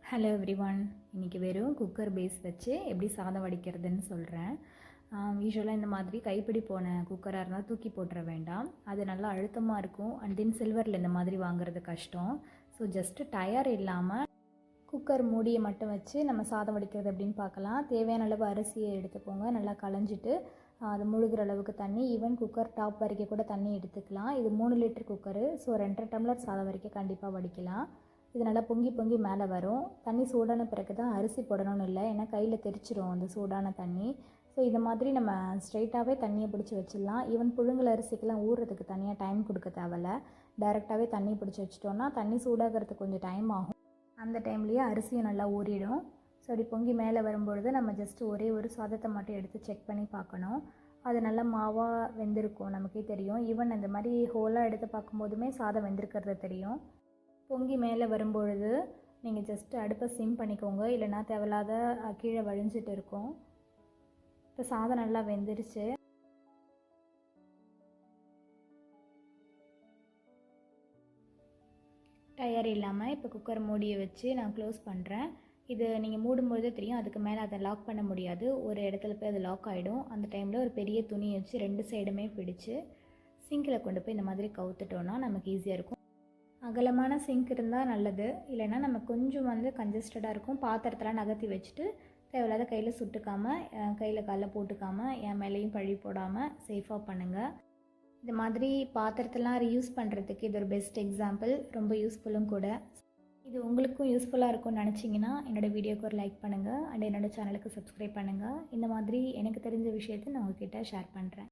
Hello everyone. இன்றைக்கி வெறும் cooker base வச்சு எப்படி சாதம் வடிக்கிறதுன்னு சொல்கிறேன். யூஸ்வலாக இந்த மாதிரி கைப்பிடி போன குக்கராக இருந்தால் தூக்கி போட்டுற வேண்டாம். அது நல்லா அழுத்தமாக இருக்கும். அண்ட் தென் சில்வரில் இந்த மாதிரி வாங்குறது கஷ்டம். ஸோ ஜஸ்ட்டு டயர் இல்லாமல் குக்கர் மூடியை மட்டும் வச்சு நம்ம சாதம் வடிக்கிறது அப்படின்னு பார்க்கலாம். தேவையான அளவு அரிசியை எடுத்துக்கோங்க. நல்லா களைஞ்சிட்டு அது முழுகிற அளவுக்கு தண்ணி, ஈவன் குக்கர் டாப் வரைக்கும் கூட தண்ணி எடுத்துக்கலாம். இது 3 லிட்டர் குக்கரு. ஸோ 2.5 டம்ளர் சாதம் வரைக்கும் கண்டிப்பாக வடிக்கலாம். இது நல்லா பொங்கி பொங்கி மேலே வரும். தண்ணி சூடான பிறகு தான் அரிசி போடணும்னு இல்லை, ஏன்னா கையில் தெரிச்சிரும் அந்த சூடான தண்ணி. ஸோ இது மாதிரி நம்ம ஸ்ட்ரைட்டாகவே தண்ணியை பிடிச்சி வச்சிடலாம். ஈவன் புழுங்கல் அரிசிக்கெலாம் ஊறுறதுக்கு தனியாக டைம் கொடுக்க தேவையில்ல. டைரெக்டாகவே தண்ணி பிடிச்சி வச்சிட்டோன்னா தண்ணி சூடாகிறதுக்கு கொஞ்சம் டைம் ஆகும். அந்த டைம்லேயே அரிசியும் நல்லா ஊறிடும். ஸோ அப்படி பொங்கி மேலே வரும்பொழுது நம்ம ஜஸ்ட்டு ஒரே ஒரு சாதத்தை மட்டும் எடுத்து செக் பண்ணி பார்க்கணும். அது நல்லா மாவாக வெந்திருக்கும், நமக்கே தெரியும். ஈவன் இந்த மாதிரி ஹோலாக எடுத்து பார்க்கும்போதுமே சாதம் வெந்திருக்கிறது தெரியும். பொங்கி மேலே வரும்பொழுது நீங்கள் ஜஸ்ட்டு அடுப்பை சிம் பண்ணிக்கோங்க, இல்லைனா தேவையில்லாத கீழே வழிஞ்சிட்டு இருக்கும். இப்போ சாதம் நல்லா வெந்துருச்சு. டயர் இல்லாமல் இப்போ குக்கர் மூடியை வச்சு நான் க்ளோஸ் பண்ணுறேன். இது நீங்கள் மூடும்போது தெரியும், அதுக்கு மேலே அதை லாக் பண்ண முடியாது. ஒரு இடத்துல போய் அது லாக் ஆகிடும். அந்த டைமில் ஒரு பெரிய துணியை வச்சு 2 சைடுமே பிடிச்சு சிங்கில் கொண்டு போய் இந்த மாதிரி கவுத்துட்டோன்னா நமக்கு ஈஸியாக இருக்கும். அகலமான சிங்க் இருந்தால் நல்லது, இல்லைன்னா நம்ம கொஞ்சம் கன்ஜஸ்டடாக இருக்கும். பாத்திரத்தெல்லாம் நகர்த்தி வச்சுட்டு தேவையில்லாத கையில் சுட்டுக்காமல், கையில் காலில் போட்டுக்காமல், என் மேலேயும் பழி போடாமல் சேஃபாக பண்ணுங்கள். இந்த மாதிரி பாத்திரத்தெல்லாம் ரீயூஸ் பண்ணுறதுக்கு இது ஒரு பெஸ்ட் எக்ஸாம்பிள். ரொம்ப யூஸ்ஃபுல்லும் கூட. இது உங்களுக்கும் யூஸ்ஃபுல்லாக இருக்கும்னு நினச்சிங்கன்னா என்னோடய வீடியோக்கு ஒரு லைக் பண்ணுங்கள். அண்ட் என்னோடய சேனலுக்கு சப்ஸ்கிரைப் பண்ணுங்கள். இந்த மாதிரி எனக்கு தெரிஞ்ச விஷயத்தை நான் உங்ககிட்ட ஷேர் பண்ணுறேன்.